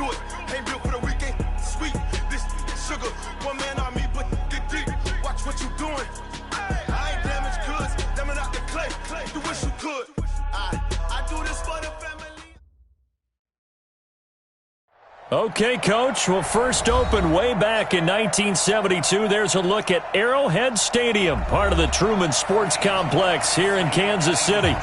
do it. Ain't built for the weekend. Sweet, this sugar. One man on me, but get deep. Watch what you doing. I ain't damaged goods. Damn out the clay. You wish you could. I do this for the family. Okay, Coach. Well, first opened way back in 1972. There's a look at Arrowhead Stadium, part of the Truman Sports Complex here in Kansas City.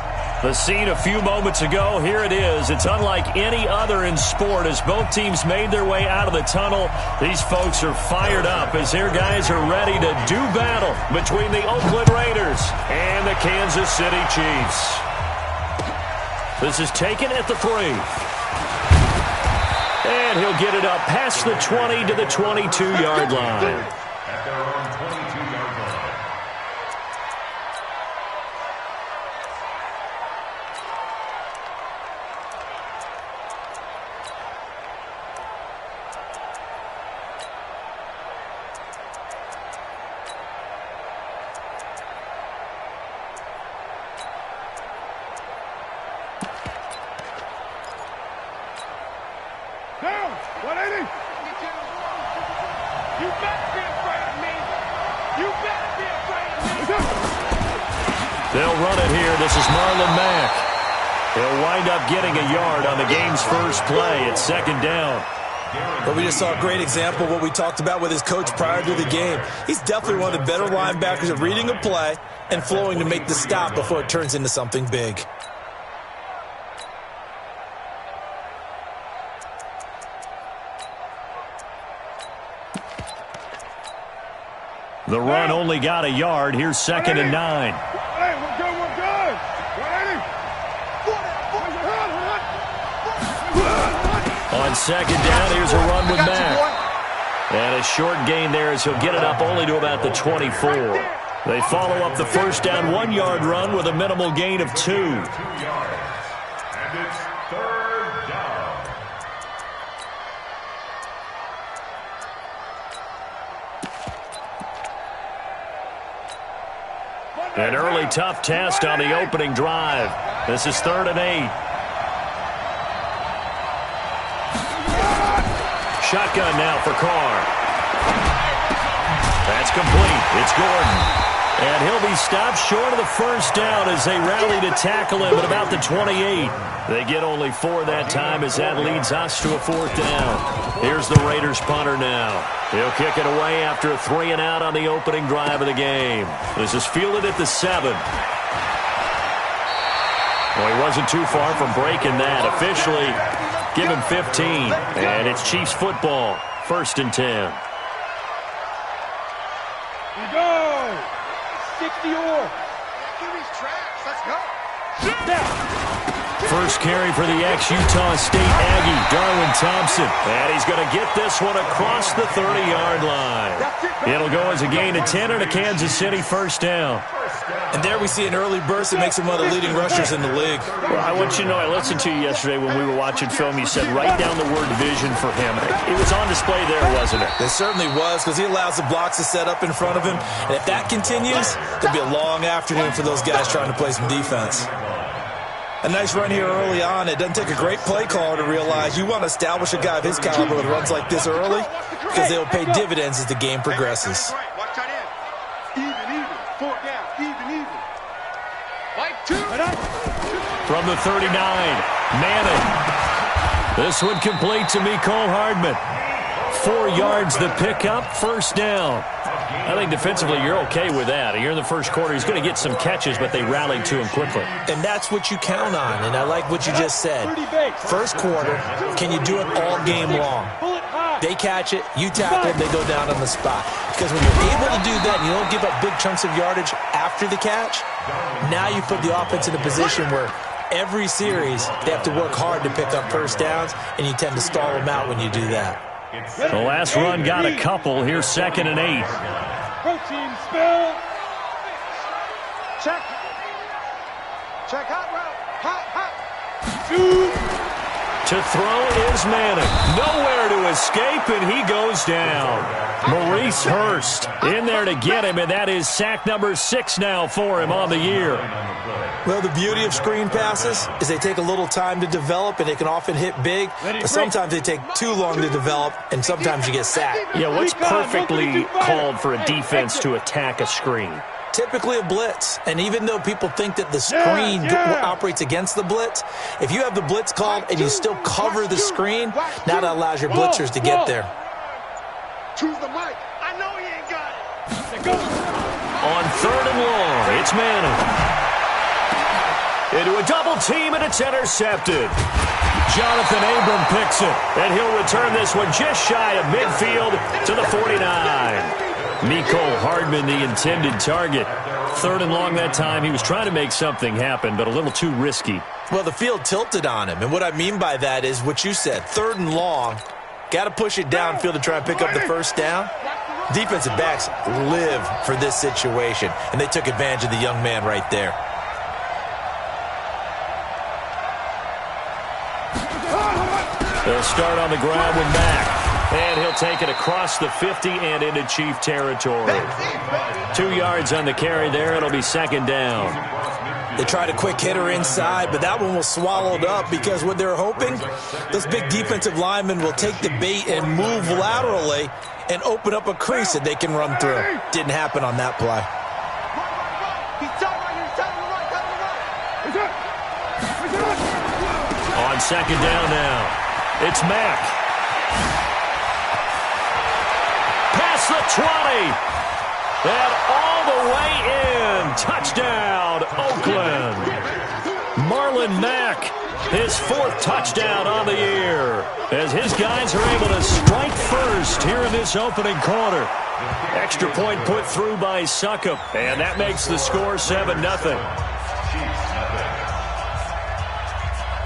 The scene a few moments ago, here it is. It's unlike any other in sport as both teams made their way out of the tunnel. These folks are fired up as their guys are ready to do battle between the Oakland Raiders and the Kansas City Chiefs. This is taken at the 3. And he'll get it up past the 20 to the 22-yard line. At their own 22-yard line. Down! 180! You better be afraid of me! You better be afraid of me! They'll run it here. This is Marlon Mack. He'll wind up getting a yard on the game's first play. It's second down. But we just saw a great example of what we talked about with his coach prior to the game. He's definitely one of the better linebackers at reading a play and flowing to make the stop before it turns into something big. The run only got a yard. Here's second and 9. Hey, we're good, we're good! 180! On second down, here's a run with Mack. And a short gain there as he'll get it up only to about the 24. They follow up the first down 1-yard run with a minimal gain of 2. 2 yards. And it's third down. An early tough test on the opening drive. This is 3rd and 8. Shotgun now for Carr. That's complete. It's Gordon. And he'll be stopped short of the first down as they rally to tackle him at about the 28. They get only 4 that time as that leads us to a 4th down. Here's the Raiders punter now. He'll kick it away after a 3-and-out on the opening drive of the game. This is fielded at the 7. Well, he wasn't too far from breaking that. Officially, give him 15. And it's Chiefs football. 1st and 10. We go! 60 or. Let's go. First carry for the ex-Utah State Aggie, Darwin Thompson. And he's going to get this one across the 30-yard line. It'll go as a gain of 10 and a Kansas City first down. And there we see an early burst that makes him one of the leading rushers in the league. Well, I want you to know, I listened to you yesterday when we were watching film. You said write down the word vision for him. It was on display there, wasn't it? It certainly was, because he allows the blocks to set up in front of him. And if that continues, it'll be a long afternoon for those guys trying to play some defense. A nice run here early on. It doesn't take a great play caller to realize you want to establish a guy of his caliber that runs like this early, because they'll pay dividends as the game progresses. Watch tight end. Even. 4 down. Even. Like 2. From the 39, Manning. This one complete to Mecole Hardman. 4 yards the pickup, first down. I think defensively you're okay with that. Here in the first quarter, he's going to get some catches, but they rallied to him quickly. And that's what you count on, and I like what you just said. First quarter, can you do it all game long? They catch it, you tackle it, they go down on the spot. Because when you're able to do that and you don't give up big chunks of yardage after the catch, now you put the offense in a position where every series they have to work hard to pick up first downs, and you tend to stall them out when you do that. The last run got a couple. Here's 2nd and 8. Protein spill. Check. Hot route. Hot. To throw is Manning. Nowhere to escape, and he goes down. Maurice Hurst in there to get him, and that is sack number 6 now for him on the year. Well, the beauty of screen passes is they take a little time to develop, and they can often hit big, but sometimes they take too long to develop, and sometimes you get sacked. Yeah, what's perfectly called for a defense to attack a screen? Typically a blitz, and even though people think that the screen operates against the blitz, if you have the blitz called and you still cover the screen, now that allows your blitzers to get there. Choose the mic. I know he ain't got it. On 3rd and long, it's Manning. Into a double team, and it's intercepted. Jonathan Abram picks it, and he'll return this one just shy of midfield to the 49. Mecole Hardman, the intended target. 3rd and long that time. He was trying to make something happen, but a little too risky. Well, the field tilted on him, and what I mean by that is what you said. 3rd and long, got to push it downfield to try and pick up the first down. Defensive backs live for this situation, and they took advantage of the young man right there. They'll start on the ground with Mack. And he'll take it across the 50 and into Chief territory. 2 yards on the carry there. It'll be 2nd down. They tried a quick hitter inside, but that one was swallowed up because what they're hoping, those big defensive linemen will take the bait and move laterally and open up a crease that they can run through. Didn't happen on that play. On 2nd down now, it's Mack. Past the 20. And all the way in. Touchdown, Oakland. Marlon Mack, his 4th touchdown on the year, as his guys are able to strike first here in this opening quarter. Extra point put through by Succop, and that makes the score 7-0.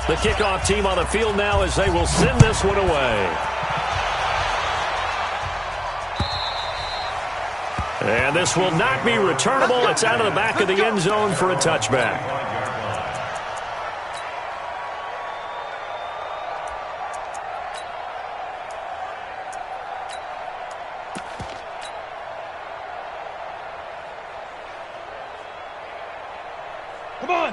The kickoff team on the field now as they will send this one away. And this will not be returnable. It's out of the back of the end zone for a touchback.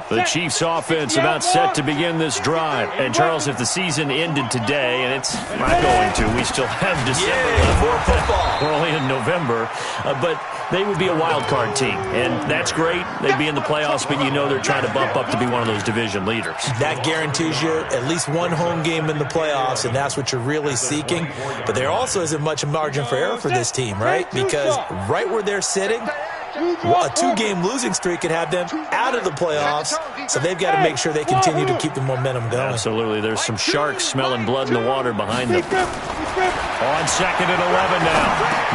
The Chiefs offense about set to begin this drive. And, Charles, if the season ended today, and it's not going to, we still have December left. More football. We're only in November. But they would be a wild card team. And that's great. They'd be in the playoffs, but you know they're trying to bump up to be one of those division leaders. That guarantees you at least one home game in the playoffs, and that's what you're really seeking. But there also isn't much margin for error for this team, right? Because right where they're sitting, a 2-game losing streak could have them out of the playoffs, so they've got to make sure they continue to keep the momentum going. Absolutely. There's some sharks smelling blood in the water behind them. On 2nd and 11 now.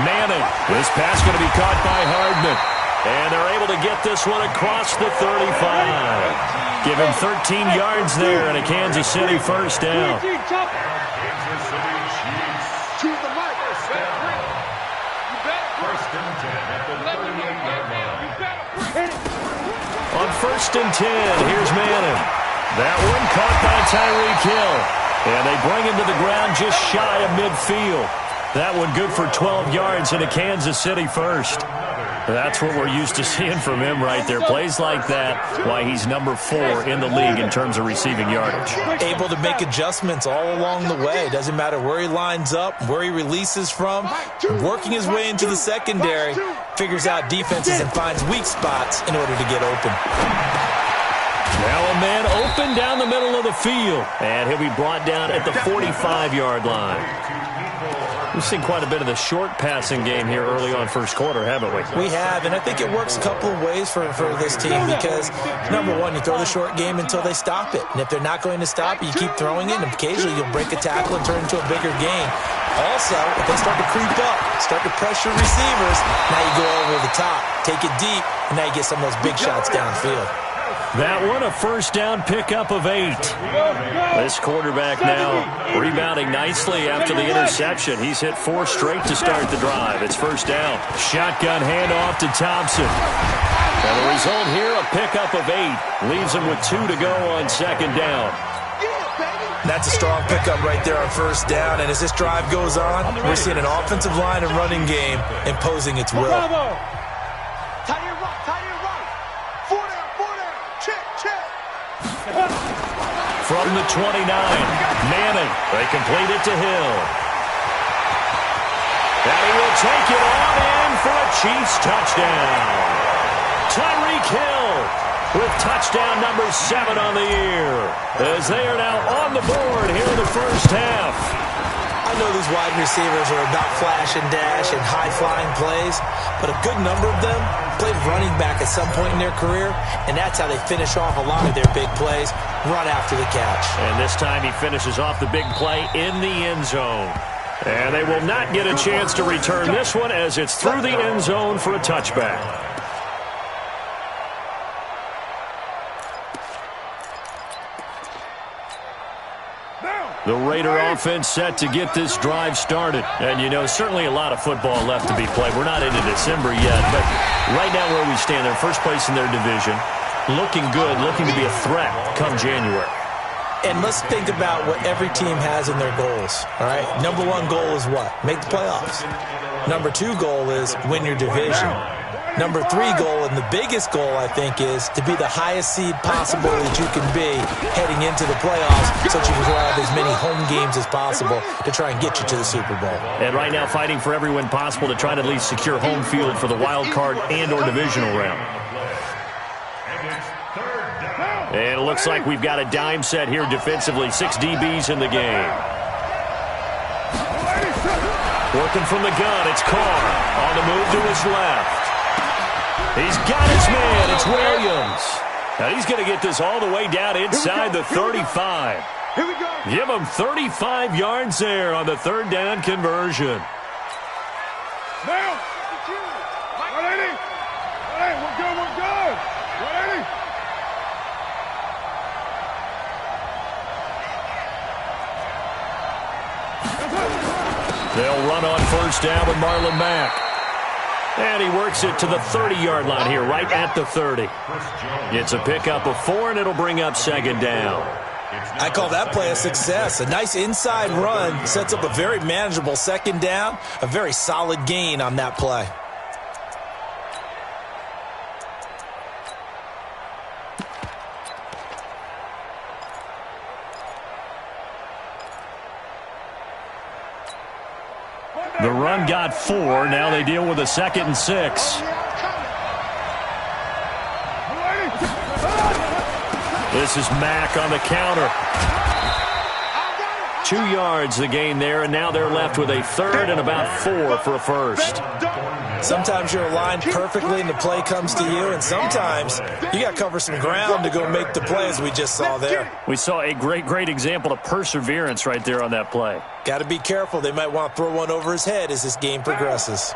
Manning. This pass going to be caught by Hardman. And they're able to get this one across the 35. Give him 13 yards there and a Kansas City first down. On 1st and 10, here's Manning. That one caught by Tyreek Hill. And they bring him to the ground just shy of midfield. That one good for 12 yards and a Kansas City first. That's what we're used to seeing from him right there. Plays like that, why he's number 4 in the league in terms of receiving yardage. Able to make adjustments all along the way. Doesn't matter where he lines up, where he releases from. Working his way into the secondary, figures out defenses and finds weak spots in order to get open. Now a man open down the middle of the field. And he'll be brought down at the 45-yard line. We've seen quite a bit of the short passing game here early on first quarter, haven't we? We have, and I think it works a couple of ways for this team because, number one, you throw the short game until they stop it. And if they're not going to stop it, you keep throwing it, and occasionally you'll break a tackle and turn it into a bigger game. Also, if they start to creep up, start to pressure receivers, now you go over the top, take it deep, and now you get some of those big shots downfield. That one, a first down pickup of 8. This quarterback now rebounding nicely after the interception. He's hit 4 straight to start the drive. It's first down. Shotgun handoff to Thompson. And the result here, a pickup of 8. Leaves him with 2 to go on 2nd down. That's a strong pickup right there on first down. And as this drive goes on, we're seeing an offensive line and running game imposing its will. Tight end right. 4 down. Check. From the 29, Manning. They complete it to Hill. And he will take it on in for a Chiefs touchdown. Tyreek Hill with touchdown number 7 on the year, as they are now on the board here in the first half. I know these wide receivers are about flash and dash and high-flying plays, but a good number of them played running back at some point in their career, and that's how they finish off a lot of their big plays, run after the catch. And this time he finishes off the big play in the end zone. And they will not get a chance to return this one as it's through the end zone for a touchback. The Raider offense set to get this drive started. And, you know, certainly a lot of football left to be played. We're not into December yet, but right now where we stand, they're first place in their division. Looking good, looking to be a threat come January. And let's think about what every team has in their goals, all right? Number 1 goal is what? Make the playoffs. Number 2 goal is win your division. Number 3 goal, and the biggest goal, I think, is to be the highest seed possible that you can be heading into the playoffs so that you can have as many home games as possible to try and get you to the Super Bowl. And right now fighting for every win possible to try to at least secure home field for the wild card and or divisional round. And it looks like we've got a dime set here defensively. 6 DBs in the game. Working from the gun, it's Carr on the move to his left. He's got his man. It's Williams. Now he's going to get this all the way down inside the 35. Here we go. Give him 35 yards there on the third down conversion. Now. 180. We're good. 180. They'll run on first down with Marlon Mack. And he works it to the 30-yard line here, right at the 30. It's a pickup of 4, and it'll bring up second down. I call that play a success. A nice inside run sets up a very manageable second down, a very solid gain on that play. The run got 4. Now they deal with a 2nd and 6. This is Mack on the counter. 2 yards the gain there, and now they're left with a 3rd and about 4 for a first. Sometimes you're aligned perfectly and the play comes to you, and sometimes you got to cover some ground to go make the play, as we just saw there. We saw a great example of perseverance right there on that play. Got to be careful. They might want to throw one over his head as this game progresses.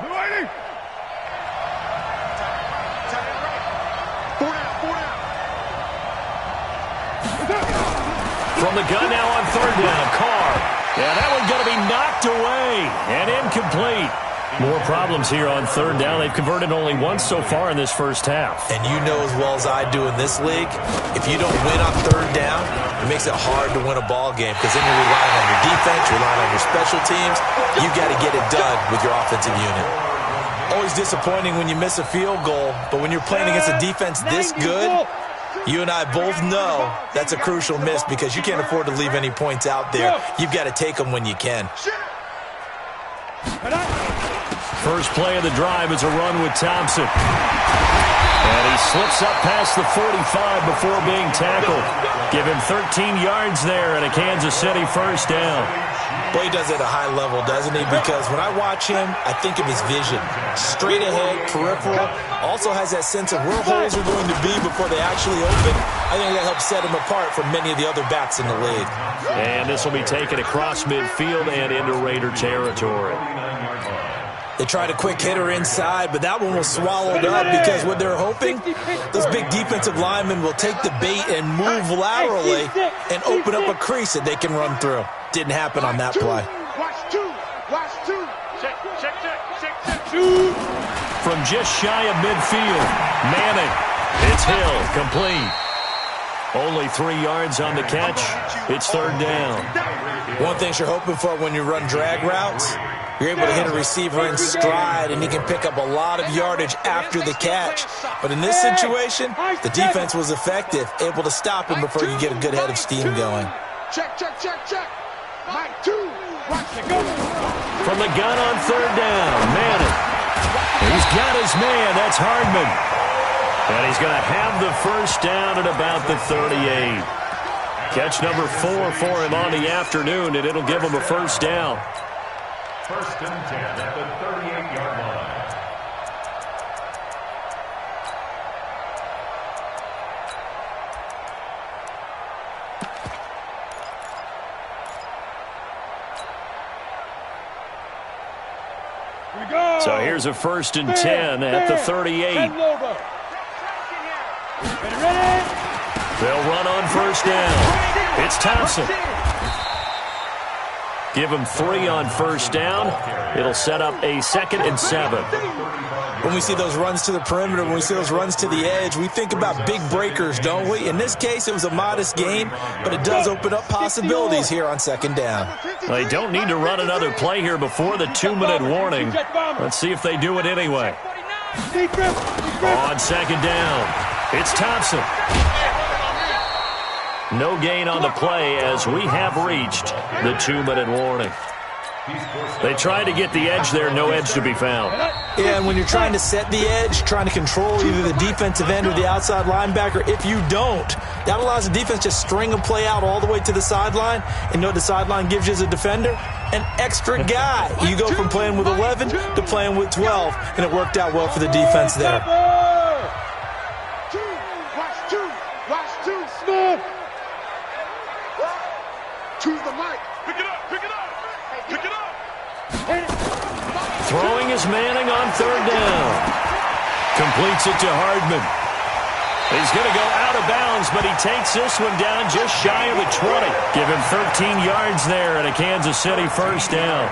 From the gun now on third down, Carr. Yeah, that one's going to be knocked away and incomplete. More problems here on third down. They've converted only once so far in this first half. And you know as well as I do in this league, if you don't win on third down, it makes it hard to win a ball game because then you're relying on your defense, you're relying on your special teams. You got to get it done with your offensive unit. Always disappointing when you miss a field goal, but when you're playing against a defense this good, you and I both know that's a crucial miss because you can't afford to leave any points out there. You've got to take them when you can. First play of the drive is a run with Thompson. And he slips up past the 45 before being tackled. Give him 13 yards there and a Kansas City first down. Boy, he does it at a high level, doesn't he? Because when I watch him, I think of his vision. Straight ahead, peripheral. Also has that sense of where holes are going to be before they actually open. I think that helps set him apart from many of the other backs in the league. And this will be taken across midfield and into Raider territory. They tried a quick hitter inside, but that one was swallowed up because what they're hoping, those big defensive linemen will take the bait and move laterally and open up a crease that they can run through. Didn't happen on that play. Watch two. Check. From just shy of midfield, Manning. It's Hill, complete. Only 3 yards on the catch. It's third down. One thing you're hoping for when you run drag routes, you're able to hit a receiver in stride, and he can pick up a lot of yardage after the catch. But in this situation, the defense was effective, able to stop him before you get a good head of steam going. Check. Mike 2. From the gun on third down, Manning. He's got his man. That's Hardman. And he's going to have the first down at about the 38. Catch number 4 for him on the afternoon, and it'll give him a first down. First and 10 at the 38-yard line. So here's a first and 10 at the 38. They'll run on first down. It's Thompson. Give him 3 on first down. It'll set up a 2nd and 7. When we see those runs to the perimeter, when we see those runs to the edge, we think about big breakers, don't we? In this case, it was a modest gain, but it does open up possibilities here on second down. They don't need to run another play here before the 2-minute warning. Let's see if they do it anyway. On second down, it's Thompson. No gain on the play as we have reached the 2-minute warning. They tried to get the edge there, no edge to be found. Yeah, and when you're trying to set the edge, trying to control either the defensive end or the outside linebacker, if you don't, that allows the defense to string a play out all the way to the sideline. And you know what the sideline gives you as a defender? An extra guy. You go from playing with 11 to playing with 12, and it worked out well for the defense there. Watch two, Smith. To the mic. Pick it up. Throwing is Manning on third down. Completes it to Hardman. He's going to go out of bounds, but he takes this one down just shy of the 20. Give him 13 yards there and a Kansas City first down.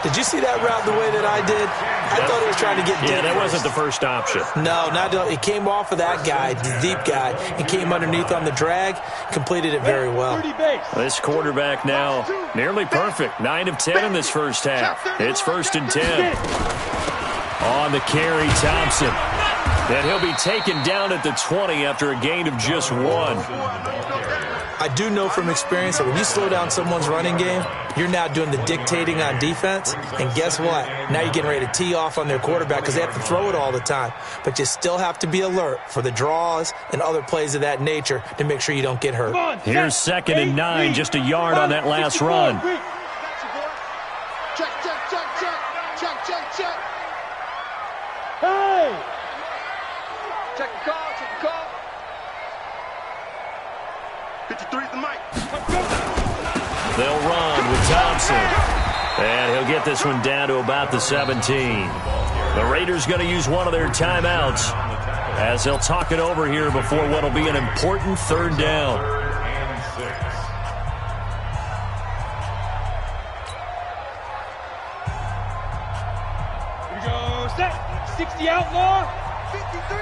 Did you see that route the way that I did? I thought he was trying to get deep. Yeah, that wasn't the first option. No, it came off of that guy, the deep guy, and came underneath on the drag, completed it very well. This quarterback now nearly perfect. 9 of 10 in this first half. It's first and 10. On the carry, Thompson. And he'll be taken down at the 20 after a gain of just 1. I do know from experience that when you slow down someone's running game, you're now doing the dictating on defense. And guess what? Now you're getting ready to tee off on their quarterback because they have to throw it all the time. But you still have to be alert for the draws and other plays of that nature to make sure you don't get hurt. Here's 2nd and 9, just a yard on that last run. Check. Hey! Check the call. 53 the mic. They'll run with Thompson. And he'll get this one down to about the 17. The Raiders going to use one of their timeouts as they'll talk it over here before what will be an important third down. Here we go, set. 60 outlaw. 53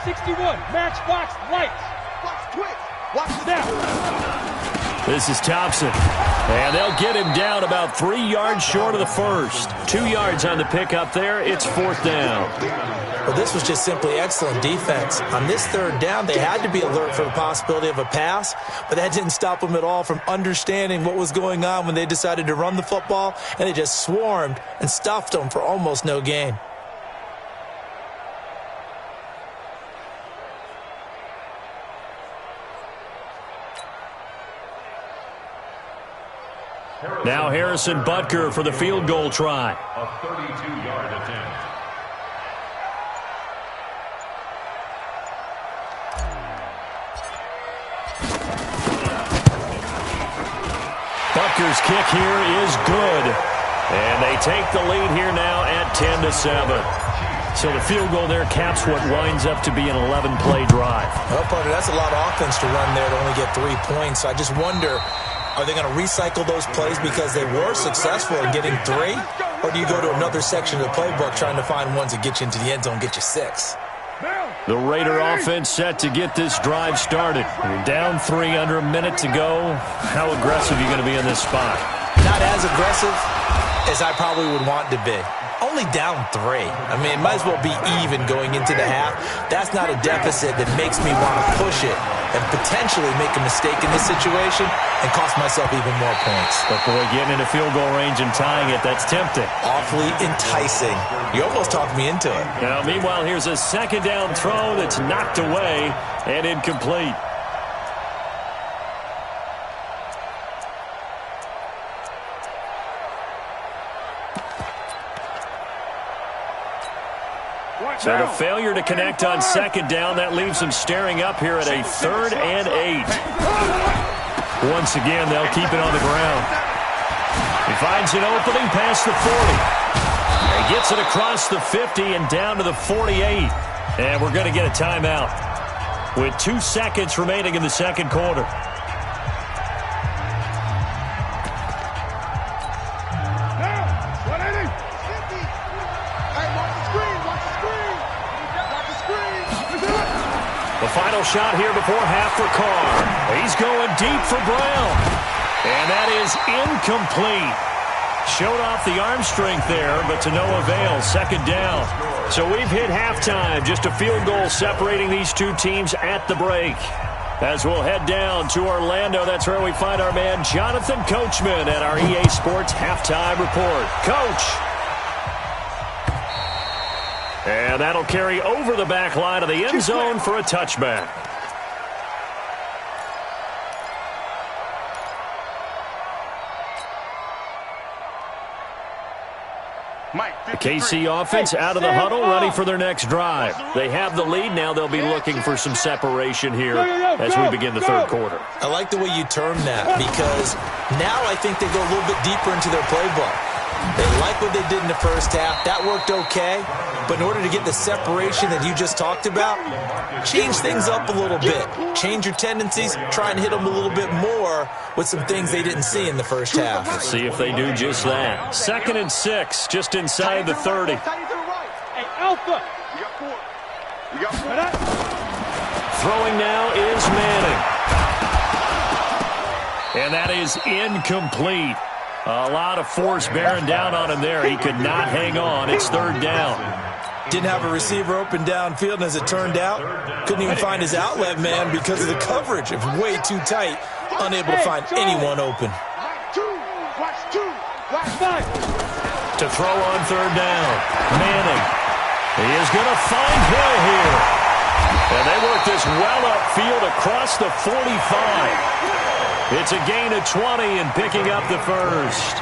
61, matchbox lights. Watch twitch. Watch the down. This is Thompson. And they'll get him down about 3 yards short of the first. 2 yards on the pickup there. It's fourth down. Well, this was just simply excellent defense. On this third down, they had to be alert for the possibility of a pass, but that didn't stop them at all from understanding what was going on when they decided to run the football, and they just swarmed and stuffed them for almost no gain. Now Harrison Butker for the field goal try. A 32-yard attempt. Butker's kick here is good. And they take the lead here now at 10-7. So the field goal there caps what winds up to be an 11-play drive. Well, partner, that's a lot of offense to run there to only get 3 points. So I just wonder, are they going to recycle those plays because they were successful in getting 3? Or do you go to another section of the playbook trying to find ones that get you into the end zone, get you 6? The Raider offense set to get this drive started. You're down 3, under a minute to go. How aggressive are you going to be in this spot? Not as aggressive as I probably would want to be. Only down 3. I mean, it might as well be even going into the half. That's not a deficit that makes me want to push it and potentially make a mistake in this situation and cost myself even more points. But boy, getting into field goal range and tying it, that's tempting. Awfully enticing. You almost talked me into it. Now, meanwhile, here's a second down throw that's knocked away and incomplete. So the failure to connect on second down, that leaves them staring up here at a 3rd and 8. Once again, they'll keep it on the ground. He finds an opening past the 40. He gets it across the 50 and down to the 48. And we're going to get a timeout with 2 seconds remaining in the second quarter. Final shot here before half for Carr. He's going deep for Brown. And that is incomplete. Showed off the arm strength there, but to no avail. Second down. So we've hit halftime. Just a field goal separating these two teams at the break. As we'll head down to Orlando, that's where we find our man Jonathan Coachman at our EA Sports Halftime Report. Coach. And that'll carry over the back line of the end zone for a touchback. The KC offense out of the huddle, ready for their next drive. They have the lead. Now they'll be looking for some separation here as we begin the third quarter. I like the way you termed that, because now I think they go a little bit deeper into their playbook. They like what they did in the first half. That worked okay. But in order to get the separation that you just talked about, change things up a little bit. Change your tendencies. Try and hit them a little bit more with some things they didn't see in the first half. Let's see if they do just that. 2nd and 6, just inside the 30. Hey, Alpha. Throwing now is Manning. And that is incomplete. A lot of force bearing down on him there. He could not hang on. It's 3rd down. Didn't have a receiver open downfield, and as it turned out, couldn't even find his outlet man because of the coverage. It was way too tight, unable to find anyone open. To throw on 3rd down, Manning. He is going to find Hill here. And they work this well upfield across the 45. It's a gain of 20 and picking up the first.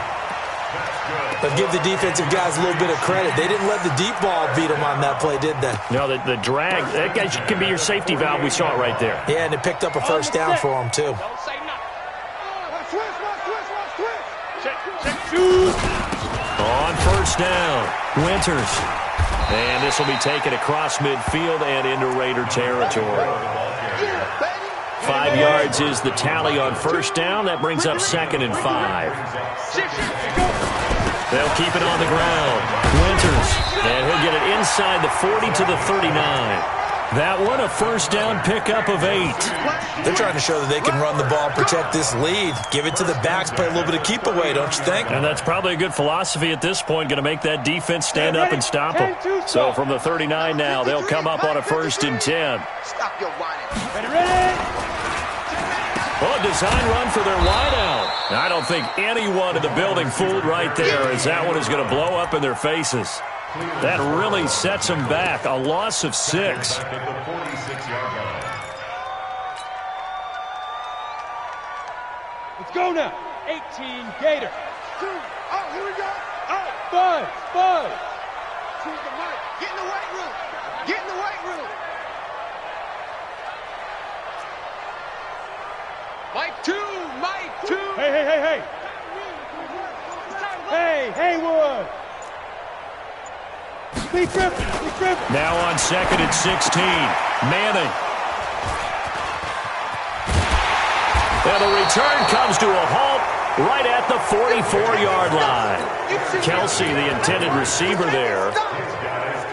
But give the defensive guys a little bit of credit. They didn't let the deep ball beat them on that play, did they? No, the drag, that guy can be your safety valve. We saw it right there. Yeah, and it picked up a first down for them, too. On 1st down, Winters. And this will be taken across midfield and into Raider territory. 5 yards is the tally on 1st down. That brings up 2nd and 5. They'll keep it on the ground. Winters, and he'll get it inside the 40 to the 39. That one, a 1st down pickup of 8. They're trying to show that they can run the ball, protect this lead. Give it to the backs, play a little bit of keep away, don't you think? And that's probably a good philosophy at this point, going to make that defense stand up and stop them. So from the 39 now, they'll come up on a 1st and 10. Ready? Well, a design run for their wideout. I don't think anyone in the building fooled right there, as that one is going to blow up in their faces. That really sets them back. A loss of 6. Let's go now. 18 Gator. 2. Oh, here we go. Oh, 5. Choose the mic. Get in the weight room. Get in the weight room. Mike 2. Mike 2. Hey. Hey, Haywood. Lee Griffin. Now on 2nd and 16. Manning. And the return comes to a halt right at the 44-yard line. Kelsey, the intended receiver there.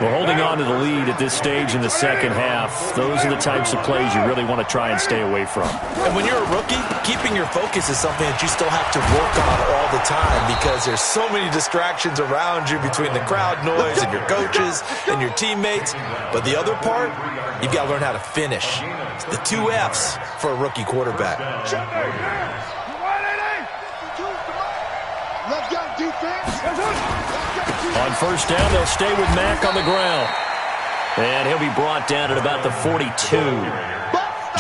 Well, holding on to the lead at this stage in the second half, those are the types of plays you really want to try and stay away from. And when you're a rookie, keeping your focus is something that you still have to work on all the time because there's so many distractions around you between the crowd noise and your coaches and your teammates. But the other part, you've got to learn how to finish. It's the 2 F's for a rookie quarterback. Let's go, defense. On first down, they'll stay with Mack on the ground. And he'll be brought down at about the 42.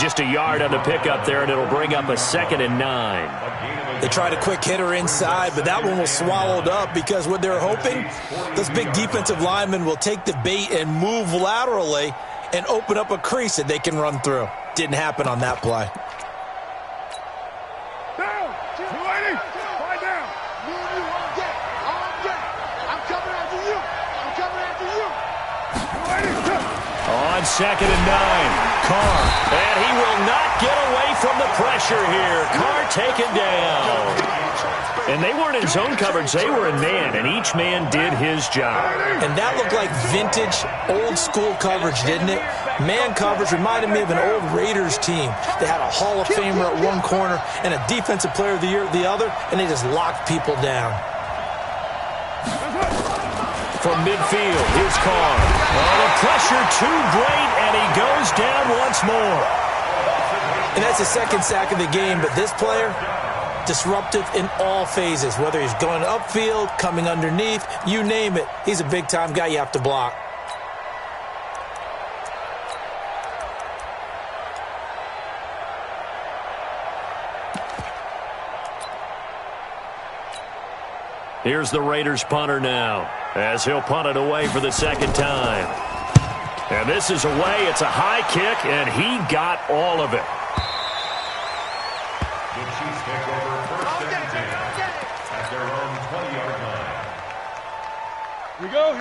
Just a yard on the pickup there, and it'll bring up a 2nd and 9. They tried a quick hitter inside, but that one was swallowed up because what they're hoping, those big defensive linemen will take the bait and move laterally and open up a crease that they can run through. Didn't happen on that play. Down. 280. Fight down. Me and you on deck. On deck. I'm coming after you. I'm coming after you. 280. On 2nd and 9, Carr. And he will not get away from the pressure here. Carr taken down. And they weren't in zone coverage. They were in man, and each man did his job. And that looked like vintage, old-school coverage, didn't it? Man coverage reminded me of an old Raiders team. They had a Hall of Famer at one corner and a Defensive Player of the Year at the other, and they just locked people down. From midfield, here's Carr. Oh, the pressure too great, and he goes down once more. And that's the 2nd sack of the game, but this player, disruptive in all phases, whether he's going upfield, coming underneath, you name it. He's a big-time guy you have to block. Here's the Raiders punter now, as he'll punt it away for the 2nd time. And this is away. It's a high kick, and he got all of it. The Chiefs take over 1st and 10 at their own 20-yard line.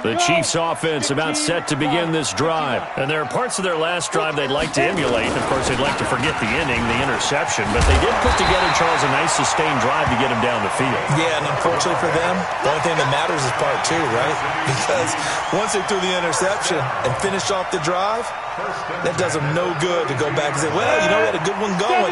The Chiefs offense about set to begin this drive. And there are parts of their last drive they'd like to emulate. Of course, they'd like to forget the inning, the interception. But they did put together, Charles, a nice sustained drive to get him down the field. Yeah, and unfortunately for them, the only thing that matters is part 2, right? Because once they threw the interception and finished off the drive, that does them no good to go back and say, well, you know, we had a good one going.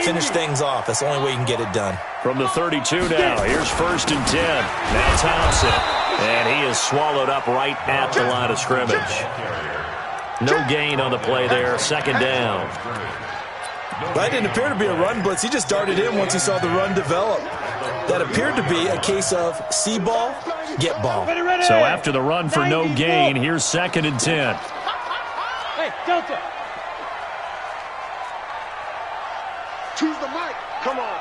Finish things off. That's the only way you can get it done. From the 32 now, here's 1st and 10. Now Thompson. And he is swallowed up right at the line of scrimmage. No gain on the play there. 2nd down. That didn't appear to be a run blitz. He just darted in once he saw the run develop. That appeared to be a case of see ball, get ball. So after the run for no gain, here's 2nd and 10. Hey, Delta. Choose the mic. Come on.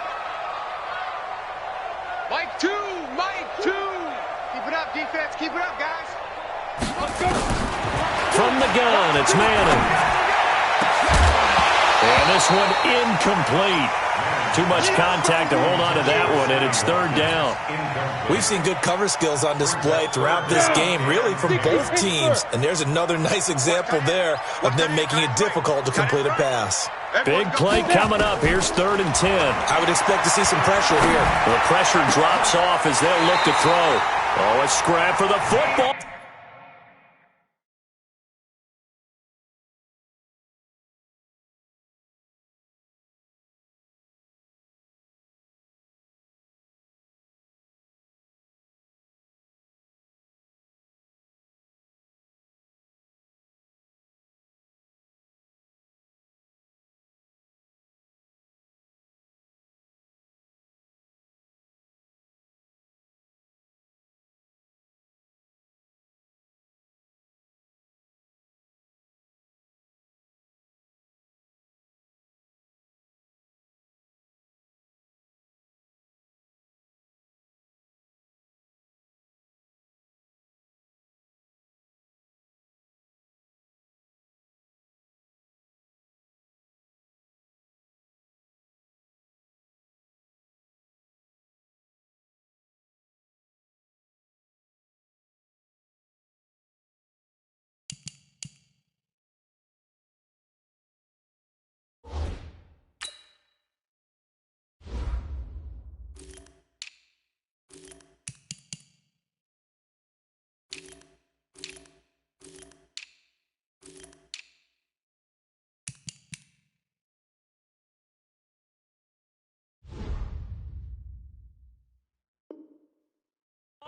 Mike 2. Mike 2. Keep it up, defense. Keep it up, guys. Let's go. From the gun, it's Manning. And this one incomplete. Too much contact to hold on to that one, and it's 3rd down. We've seen good cover skills on display throughout this game, really from both teams. And there's another nice example there of them making it difficult to complete a pass. Big play coming up. Here's 3rd and 10. I would expect to see some pressure here. The pressure drops off as they'll look to throw. Oh, a scrap for the football.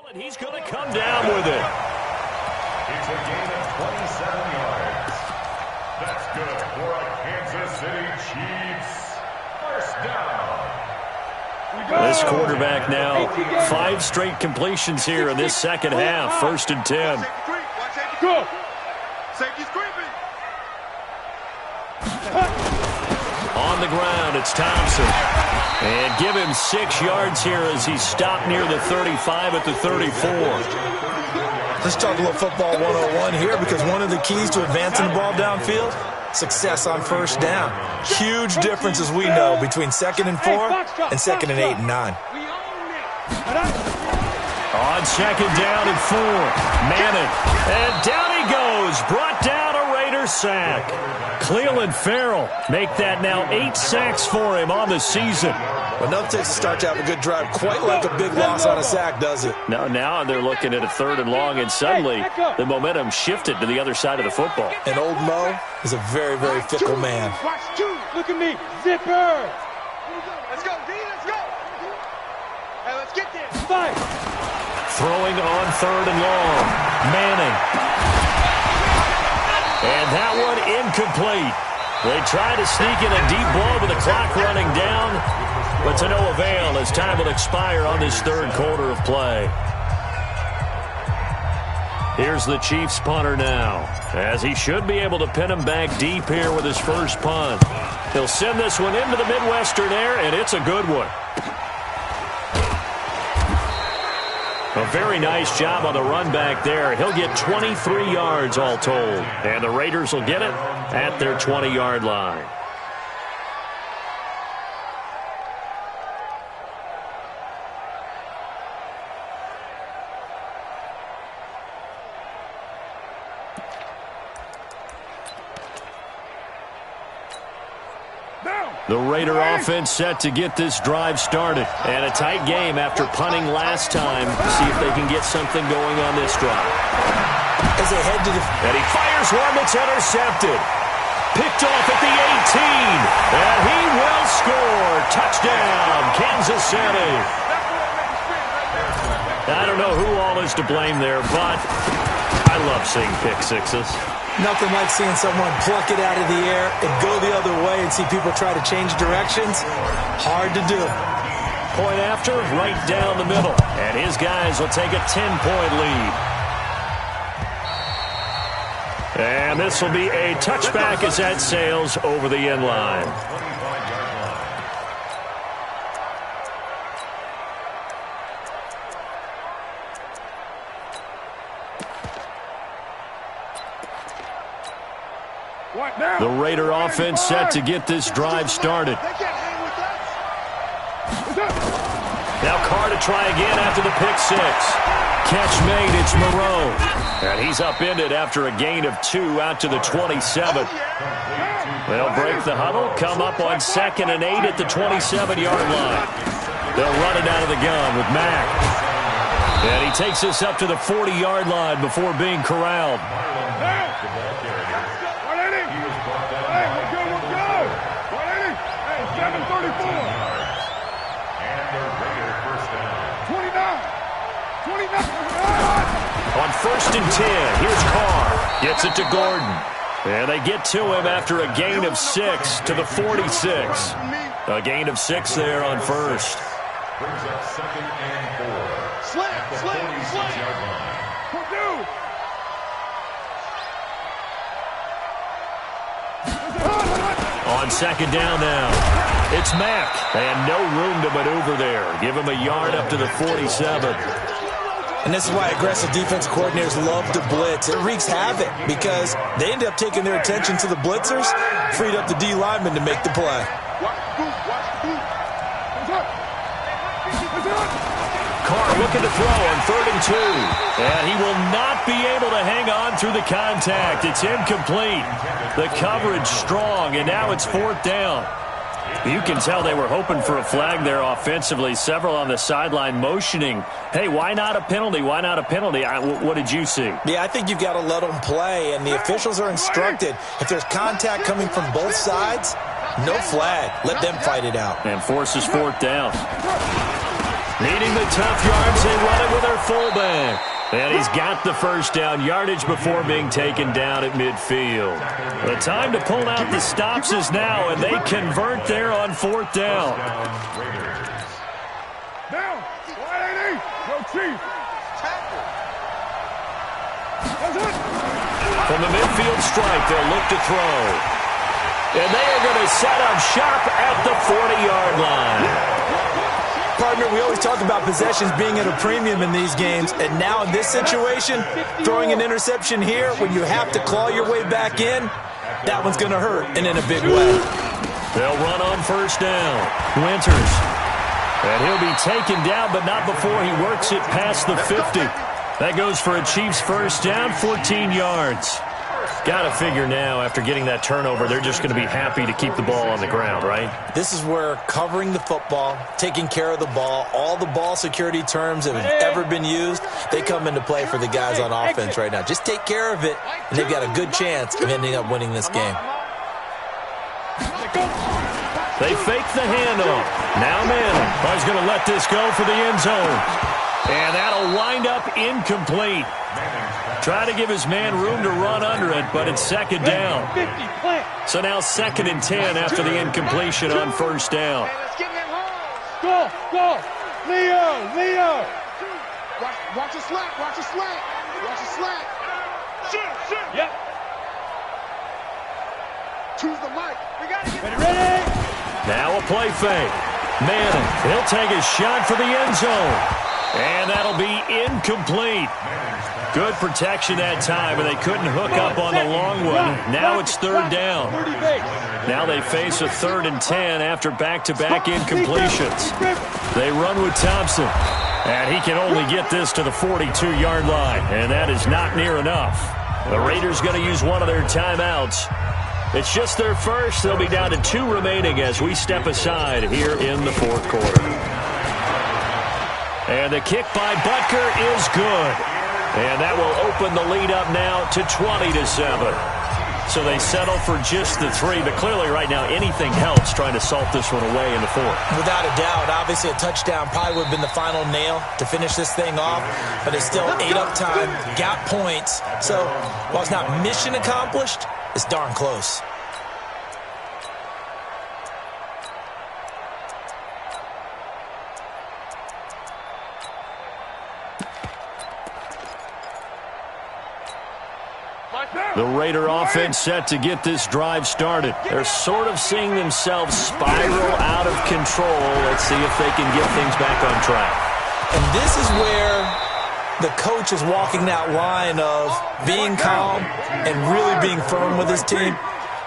And he's going to come down with it. It's a gain of 27 yards. That's good for a Kansas City Chiefs first down. This quarterback now, 5 straight completions here in this second half. 1st and 10. Go. Safety's creeping. On the ground, it's Thompson. And give him 6 yards here as he's stopped near the 35 at the 34. Let's talk a little football 101 here, because one of the keys to advancing the ball downfield, success on first down. Huge difference, as we know, between 2nd and 4 and 2nd and 8 and 9. On 2nd down and 4, Manning. And down he goes, brought down a Raider sack. Cleveland Farrell make that now 8 sacks for him on the season. Well, nothing takes a start to have a good drive quite like a big loss on a sack, does it? Now they're looking at a 3rd and long, and suddenly the momentum shifted to the other side of the football. And old Mo is a very, very fickle man. Watch 2. Look at me. Zipper. Let's go, D. Let's go. Hey, let's get there. 5. Throwing on 3rd and long, Manning. And that one incomplete. They try to sneak in a deep ball with the clock running down, but to no avail as time will expire on this 3rd quarter of play. Here's the Chiefs punter now, as he should be able to pin him back deep here with his first punt. He'll send this one into the Midwestern air, and it's a good one. A very nice job on the run back there. He'll get 23 yards all told. And the Raiders will get it at their 20-yard line. The Raider offense set to get this drive started. And a tight game after punting last time. See if they can get something going on this drive. As they head to the... And he fires one that's intercepted. Picked off at the 18. And he will score. Touchdown, Kansas City. I don't know who all is to blame there, but I love seeing pick sixes. Nothing like seeing someone pluck it out of the air and go the other way and see people try to change directions. Hard to do. Point after, right down the middle. And his guys will take a 10-point lead. And this will be a touchback as that sails over the end line. The Raider offense set to get this drive started. Now Carr to try again after the pick 6. Catch made, it's Moreau. And he's upended after a gain of 2 out to the 27. They'll break the huddle, come up on 2nd and 8 at the 27-yard line. They'll run it out of the gun with Mack. And he takes this up to the 40-yard line before being corralled. On 1st and 10, here's Carr. Gets it to Gordon. And they get to him after a gain of 6 to the 46. A gain of 6 there on 1st. Brings up 2nd and 4. Slant. Yard line. On 2nd down now, it's Mack. And no room to maneuver there. Give him a yard up to the 47. And this is why aggressive defense coordinators love to blitz. It wreaks havoc because they end up taking their attention to the blitzers, freed up the D lineman to make the play. Carr looking to throw on 3rd and 2. And he will not be able to hang on through the contact. It's incomplete. The coverage strong, and now it's 4th down. You can tell they were hoping for a flag there offensively. Several on the sideline motioning, hey, why not a penalty? Why not a penalty? What did you see? Yeah, I think you've got to let them play, and the officials are instructed. If there's contact coming from both sides, no flag. Let them fight it out. And forces 4th down. Needing the tough yards, they run it with their fullback. And he's got the first down yardage before being taken down at midfield. The time to pull out the stops is now, and they convert there on 4th down. Down. 180. Go Chief. From the midfield strike, they'll look to throw. And they are going to set up shop at the 40-yard line. Partner, we always talk about possessions being at a premium in these games, and now in this situation, throwing an interception here when you have to claw your way back in, that one's going to hurt, and in a big way. They'll run on 1st down. Winters. And he'll be taken down, but not before he works it past the 50. That goes for a Chiefs first down, 14 yards. Got to figure now, after getting that turnover, they're just going to be happy to keep the ball on the ground, right? This is where covering the football, taking care of the ball, all the ball security terms that have ever been used, they come into play for the guys on offense right now. Just take care of it, and they've got a good chance of ending up winning this game. They fake the handoff. Now Manning is going to let this go for the end zone. And that'll wind up incomplete. Try to give his man room to run under it, but it's 2nd down. So now 2nd and 10 after the incompletion on 1st down. Go, go. Leo. Watch the slant. Watch the slant. Yep. Choose the mic. We got to get Ready? Now a play fake. Manning, he'll take a shot for the end zone. And that'll be incomplete. Good protection that time, and they couldn't hook up on the long one. Now it's 3rd down. Now they face a 3rd and 10 after back-to-back incompletions. They run with Thompson, and he can only get this to the 42-yard line, and that is not near enough. The Raiders going to use one of their timeouts. It's just their first. They'll be down to 2 remaining as we step aside here in the 4th quarter. And the kick by Butker is good. And that will open the lead up now to 20-7. So they settle for just the 3, but clearly right now anything helps trying to salt this one away in the 4th. Without a doubt, obviously a touchdown probably would have been the final nail to finish this thing off, but it's still 8 up time, got points. So while it's not mission accomplished, it's darn close. The Raider offense set to get this drive started. They're sort of seeing themselves spiral out of control. Let's see if they can get things back on track. And this is where the coach is walking that line of being calm and really being firm with his team.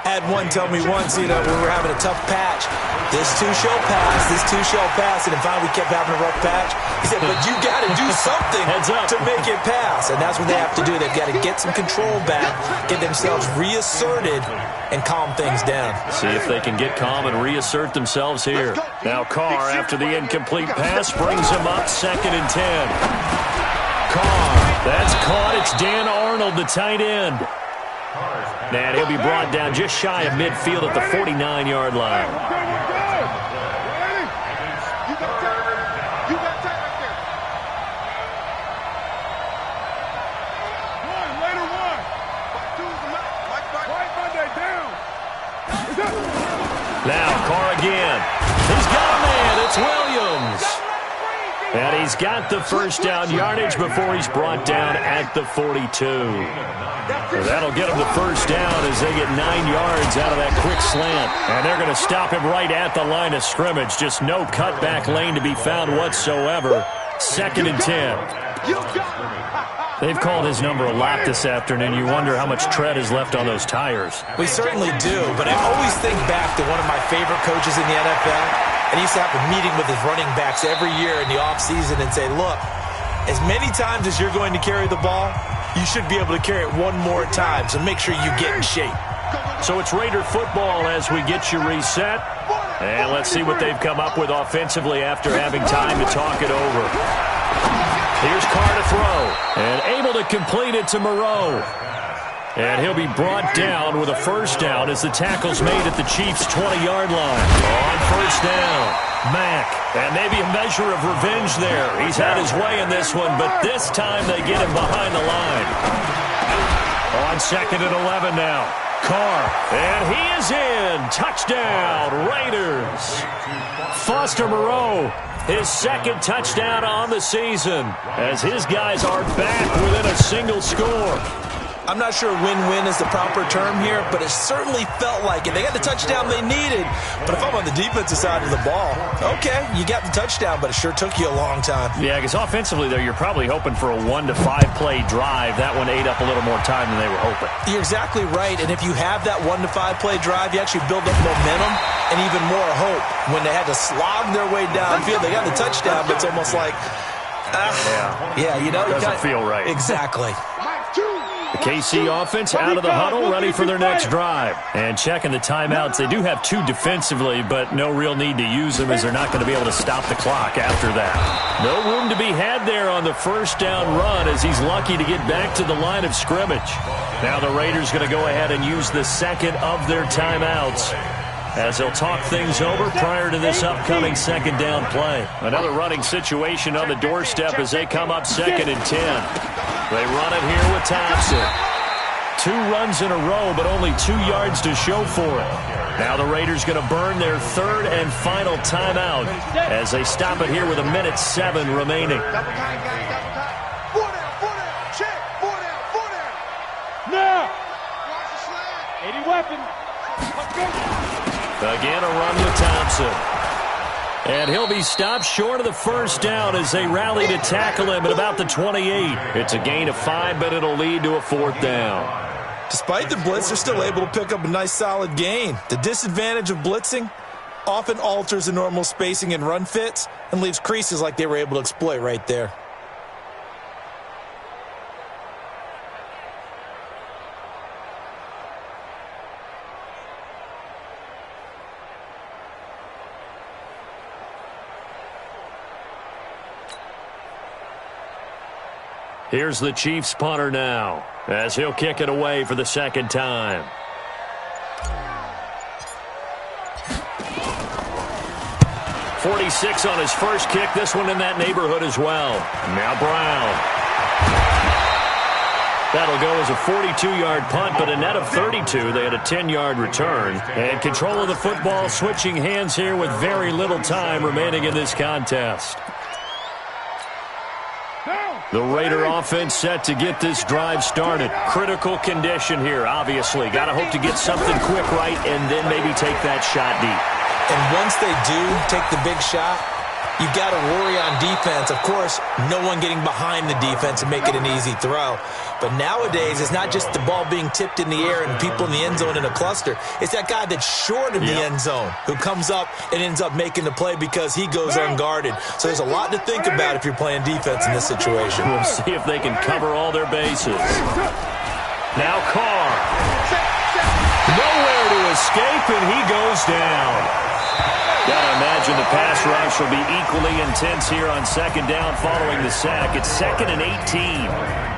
Had one tell me once, when we were having a tough patch, this too shall pass, and then finally we kept having a rough patch. He said, but you got to do something to make it pass, and that's what they have to do. They've got to get some control back, get themselves reasserted, and calm things down. See if they can get calm and reassert themselves here. Now Carr, after the incomplete pass, brings him up 2nd and 10. Carr, that's caught. It's Dan Arnold, the tight end. And he'll be brought down just shy of midfield at the 49-yard line. Now Carr again. He's got a man. It's Williams. And he's got the first down yardage before he's brought down at the 42. So that'll get him the first down as they get 9 yards out of that quick slant. And they're going to stop him right at the line of scrimmage. Just no cutback lane to be found whatsoever. 2nd and 10. They've called his number a lot this afternoon. You wonder how much tread is left on those tires. We certainly do, but I always think back to one of my favorite coaches in the NFL. And he used to have a meeting with his running backs every year in the offseason and say, look, as many times as you're going to carry the ball, you should be able to carry it one more time, so make sure you get in shape. So it's Raider football as we get you reset. And let's see what they've come up with offensively after having time to talk it over. Here's Carr to throw, and able to complete it to Moreau. And he'll be brought down with a first down as the tackle's made at the Chiefs' 20-yard line. On first down, Mack. And maybe a measure of revenge there. He's had his way in this one, but this time they get him behind the line. On second and 11 now. Carr. And he is in. Touchdown, Raiders. Foster Moreau, his second touchdown on the season, as his guys are back within a single score. I'm not sure win-win is the proper term here, but it certainly felt like it. They got the touchdown they needed, but if I'm on the defensive side of the ball, okay, you got the touchdown, but it sure took you a long time. Yeah, because offensively there, you're probably hoping for a 1 to 5 play drive. That one ate up a little more time than they were hoping. You're exactly right, and if you have that 1 to 5 play drive, you actually build up momentum and even more hope. When they had to slog their way downfield, they got the touchdown, but it's almost like, you know, it doesn't feel right. Exactly. The KC offense out of the huddle, ready for their next drive. And checking the timeouts. They do have 2 defensively, but no real need to use them as they're not going to be able to stop the clock after that. No room to be had there on the first down run as he's lucky to get back to the line of scrimmage. Now the Raiders going to go ahead and use the second of their timeouts as they'll talk things over prior to this upcoming second down play. Another running situation on the doorstep as they come up 2nd and 10. They run it here with Thompson. 2 runs in a row, but only 2 yards to show for it. Now the Raiders going to burn their 3rd and final timeout as they stop it here with 1:07 remaining. Now, 80 weapon. Again, a run with Thompson. And he'll be stopped short of the first down as they rally to tackle him at about the 28. It's a gain of 5, but it'll lead to a 4th down. Despite the blitz, they're still able to pick up a nice solid gain. The disadvantage of blitzing often alters the normal spacing and run fits and leaves creases like they were able to exploit right there. Here's the Chiefs punter now as he'll kick it away for the second time. .46 on his first kick. This one in that neighborhood as well. Now Brown. That'll go as a 42-yard punt, but a net of 32. They had a 10-yard return. And control of the football switching hands here with very little time remaining in this contest. The Raider offense set to get this drive started. Critical condition here, obviously. Got to hope to get something quick right and then maybe take that shot deep. And once they do take the big shot, you've got to worry on defense. Of course, no one getting behind the defense and make it an easy throw. But nowadays, it's not just the ball being tipped in the air and people in the end zone in a cluster. It's that guy that's short of the end zone who comes up and ends up making the play because he goes unguarded. So there's a lot to think about if you're playing defense in this situation. We'll see if they can cover all their bases. Now Carr. Nowhere to escape, and he goes down. Gotta imagine the pass rush will be equally intense here on second down following the sack. It's 2nd and 18.